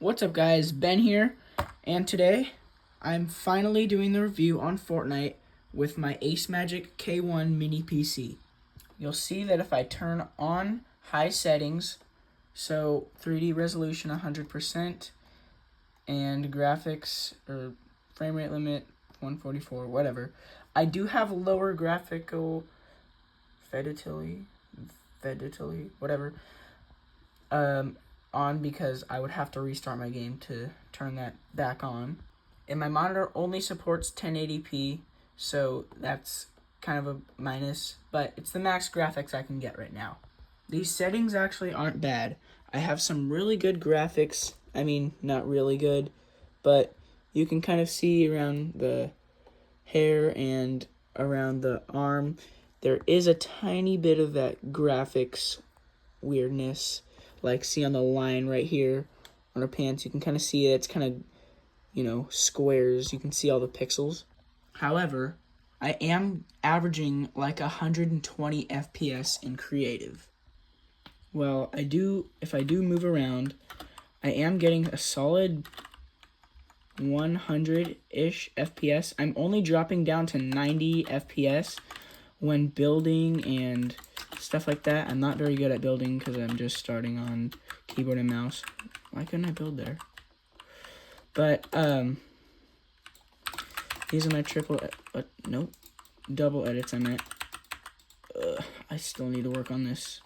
What's up guys, Ben here, and today I'm finally doing the review on Fortnite with my ACEMAGIC K1 mini PC. You'll see that if I turn on high settings, so 3D resolution 100% and graphics or frame rate limit 144, whatever, I do have lower graphical fidelity, whatever, on because I would have to restart my game to turn that back on. And my monitor only supports 1080p, so that's kind of a minus, but it's the max graphics I can get right now. These settings actually aren't bad. I have some really good graphics. I mean, not really good, but you can kind of see around the hair and around the arm. There is a tiny bit of that graphics weirdness. Like, see on the line right here on her pants, you can kind of see it's kind of, squares. You can see all the pixels. However, I am averaging like 120 FPS in creative. Well, if I do move around, I am getting a solid 100-ish FPS. I'm only dropping down to 90 FPS when building and stuff like that. I'm not very good at building because I'm just starting on keyboard and mouse. Why couldn't I build there? But these are my double edits I meant. I still need to work on this.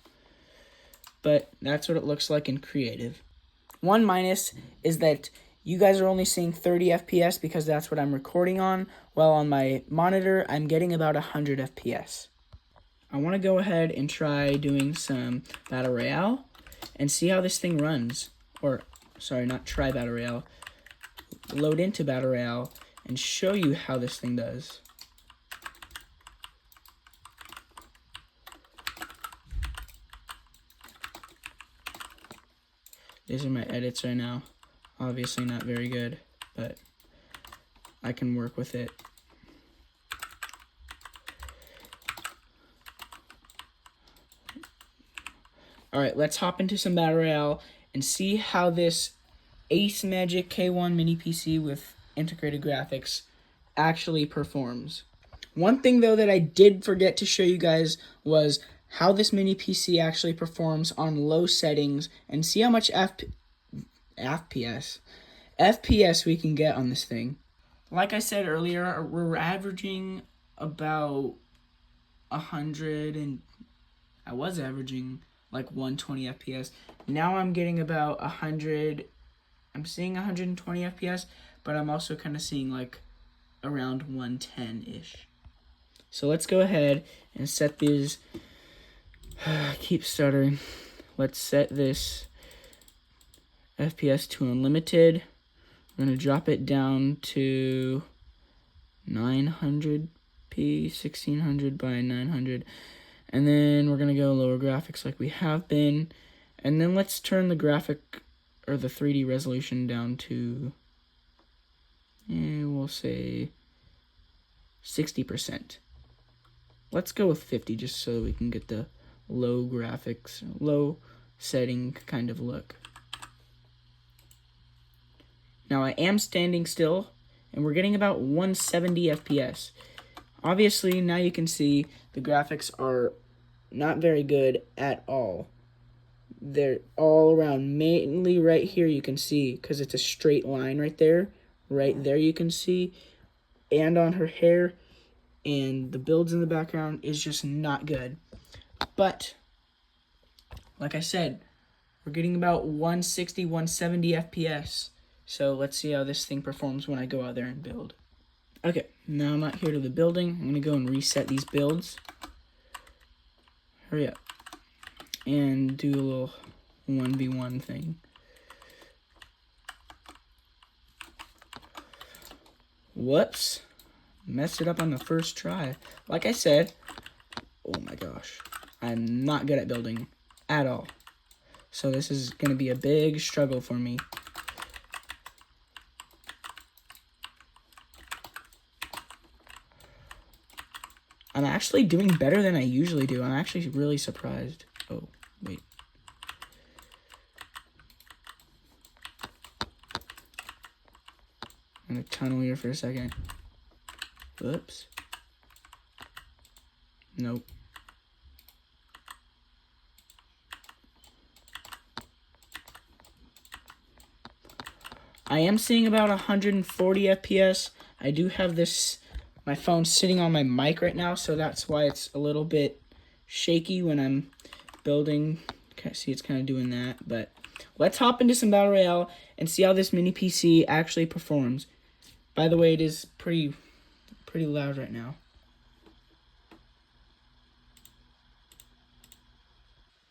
But that's what it looks like in creative. One minus is that you guys are only seeing 30 FPS because that's what I'm recording on, while on my monitor I'm getting about 100 FPS. I want to go ahead and try doing some Battle Royale and see how this thing runs. Or, sorry, not try Battle Royale. Load into Battle Royale and show you how this thing does. These are my edits right now. Obviously not very good, but I can work with it. Alright, let's hop into some Battle Royale and see how this ACEMAGIC K1 mini PC with integrated graphics actually performs. One thing though that I did forget to show you guys was how this mini PC actually performs on low settings, and see how much FPS we can get on this thing. Like I said earlier, we're averaging about 100, and I was averaging like 120 FPS. Now I'm getting about 100. I'm seeing 120 FPS, but I'm also kind of seeing like around 110-ish. So let's go ahead and set these. Keep stuttering. Let's set this FPS to unlimited. We're going to drop it down to 900p, 1600 by 900. And then we're going to go lower graphics like we have been. And then let's turn the graphic or the 3D resolution down to, we'll say 60%. Let's go with 50 just so we can get the low graphics, low setting kind of look. Now I am standing still, and we're getting about 170 FPS. Obviously, now you can see the graphics are not very good at all. They're all around, mainly right here you can see, because it's a straight line right there. Right there you can see, and on her hair, and the builds in the background is just not good. But, like I said, we're getting about 160, 170 FPS. So let's see how this thing performs when I go out there and build. Okay, now I'm out here to the building. I'm going to go and reset these builds. Hurry up. And do a little 1v1 thing. Whoops. Messed it up on the first try. Like I said, oh my gosh, I'm not good at building at all. So this is going to be a big struggle for me. I'm actually doing better than I usually do. I'm actually really surprised. Oh, wait. I'm gonna tunnel here for a second. Whoops. Nope. I am seeing about 140 FPS. I do have my phone sitting on my mic right now, so that's why it's a little bit shaky when I'm building. Okay, see, it's kind of doing that, but let's hop into some Battle Royale and see how this mini PC actually performs. By the way, it is pretty loud right now.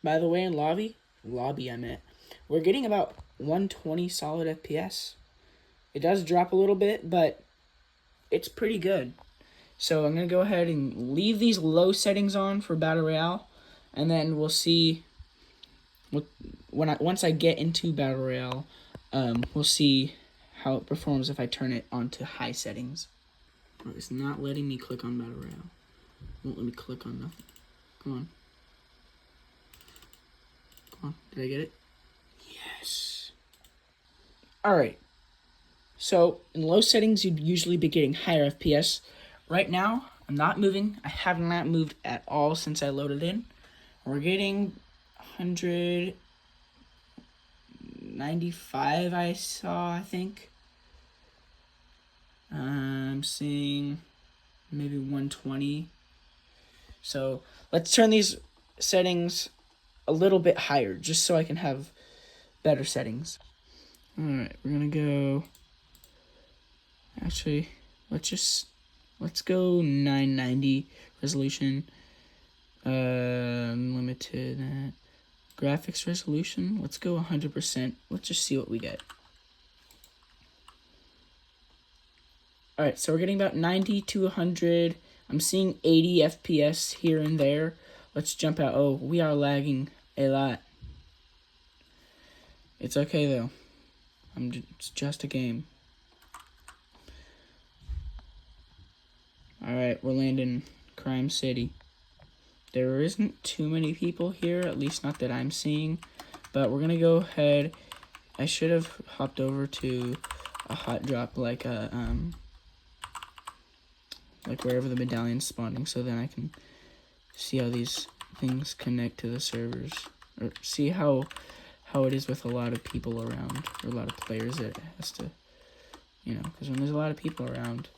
By the way, in lobby I meant, we're getting about 120 solid FPS. It does drop a little bit, but it's pretty good. So I'm going to go ahead and leave these low settings on for Battle Royale, and then we'll see once I get into Battle Royale, we'll see how it performs if I turn it onto high settings. Oh, it's not letting me click on Battle Royale. Won't let me click on nothing. Come on. Come on. Did I get it? Yes. Alright. So, in low settings, you'd usually be getting higher FPS. Right now, I'm not moving. I have not moved at all since I loaded in. We're getting 195, I think. I'm seeing maybe 120. So, let's turn these settings a little bit higher, just so I can have better settings. Alright, we're gonna go... Actually, let's go 990 resolution. Limited graphics resolution. Let's go 100%. Let's just see what we get. Alright, so we're getting about 90 to 100. I'm seeing 80 FPS here and there. Let's jump out. Oh, we are lagging a lot. It's okay though. It's just a game. Alright, we're landing Crime City. There isn't too many people here, at least not that I'm seeing. But we're going to go ahead. I should have hopped over to a hot drop like wherever the medallion's spawning, so then I can see how these things connect to the servers. Or see how it is with a lot of people around, or a lot of players. It has to, because when there's a lot of people around,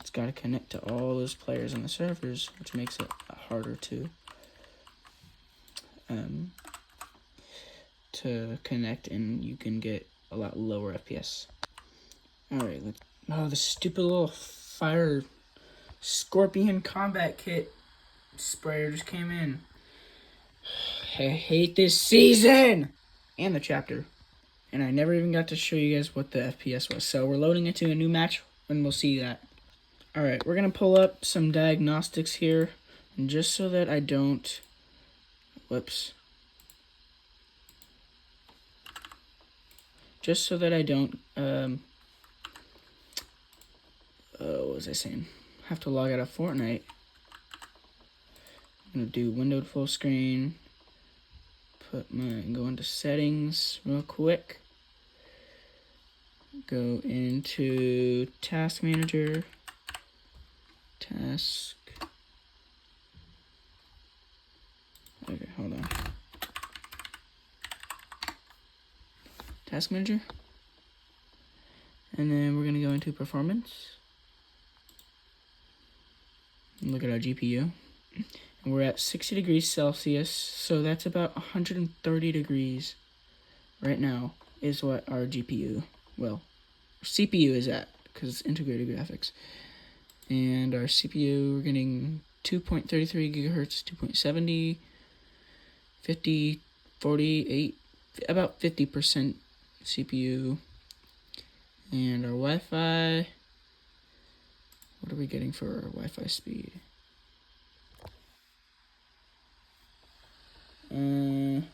it's got to connect to all those players on the servers, which makes it harder to connect, and you can get a lot lower FPS. Alright, the stupid little fire scorpion combat kit sprayer just came in. I hate this season! And the chapter. And I never even got to show you guys what the FPS was. So we're loading into a new match, and we'll see that. Alright, we're going to pull up some diagnostics here, and just so that I don't, just so that I don't, what was I saying? Have to log out of Fortnite. I'm going to do windowed full screen, go into settings real quick, go into task manager, okay, hold on. Task manager. And then we're going to go into performance. And look at our GPU. And we're at 60 degrees Celsius, so that's about 130 degrees right now is what our GPU, CPU is at, because it's integrated graphics. And our CPU, we're getting 2.33 gigahertz, 2.70, 50, 48, about 50% CPU. And our Wi-Fi, what are we getting for our Wi-Fi speed? Alright,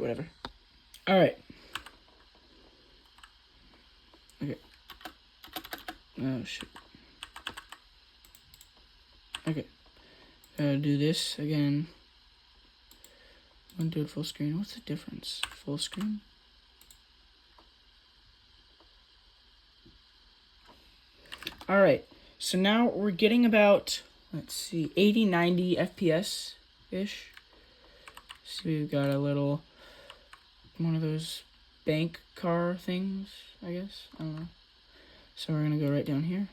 whatever. Alright. Okay. Oh, shit. Okay. Gotta do this again. I'm gonna do it full screen. What's the difference? Full screen? Alright, so now we're getting about, let's see, 80, 90 FPS-ish. So we've got a little, one of those bank car things, I guess. I don't know. So we're gonna go right down here.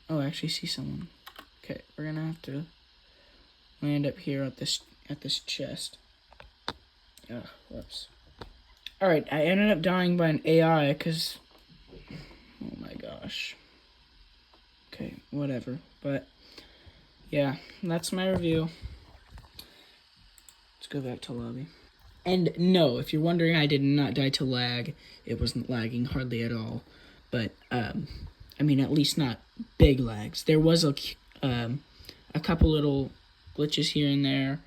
Oh, I actually see someone. Okay, we're gonna have to land up here at this chest. Ugh, whoops. Alright, I ended up dying by an AI because, oh my gosh. Okay, whatever. But yeah, that's my review. Let's go back to lobby. And no, if you're wondering, I did not die to lag. It wasn't lagging hardly at all. But I mean, at least not big lags. There was a couple little glitches here and there,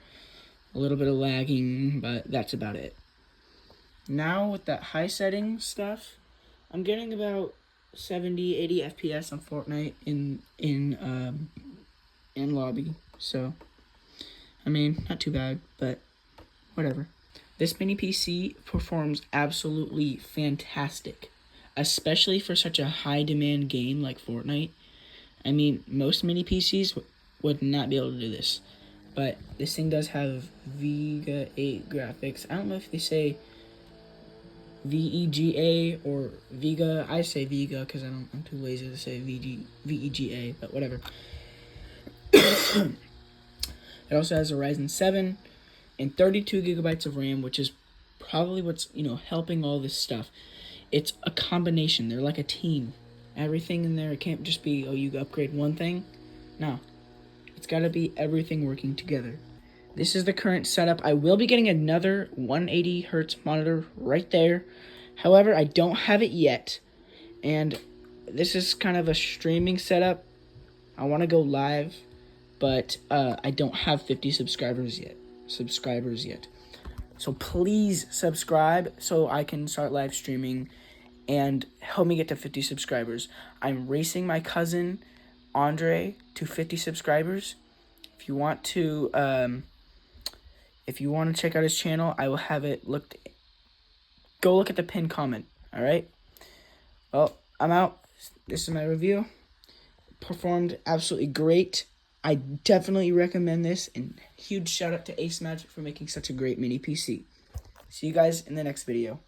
a little bit of lagging, but that's about it. Now with that high setting stuff, I'm getting about 70, 80 FPS on Fortnite in lobby. So, I mean, not too bad, but whatever. This mini PC performs absolutely fantastic, especially for such a high demand game like Fortnite. I mean, most mini PCs would not be able to do this, but this thing does have Vega 8 graphics. I don't know if they say VEGA or Vega. I say Vega because I'm too lazy to say VEGA, but whatever. It also has a Ryzen 7 and 32 gigabytes of RAM, which is probably what's, helping all this stuff. It's a combination. They're like a team. Everything in there, it can't just be, oh, you upgrade one thing. No. It's got to be everything working together. This is the current setup. I will be getting another 180 hertz monitor right there. However, I don't have it yet. And this is kind of a streaming setup. I want to go live, but I don't have 50 subscribers yet. So please subscribe so I can start live streaming and help me get to 50 subscribers. I'm racing my cousin Andre to 50 subscribers. If you want to check out his channel, I will have it looked. Go look at the pinned comment. All right. Well, I'm out. This is my review. Performed absolutely great. I definitely recommend this, and huge shout out to ACEMAGIC for making such a great mini PC. See you guys in the next video.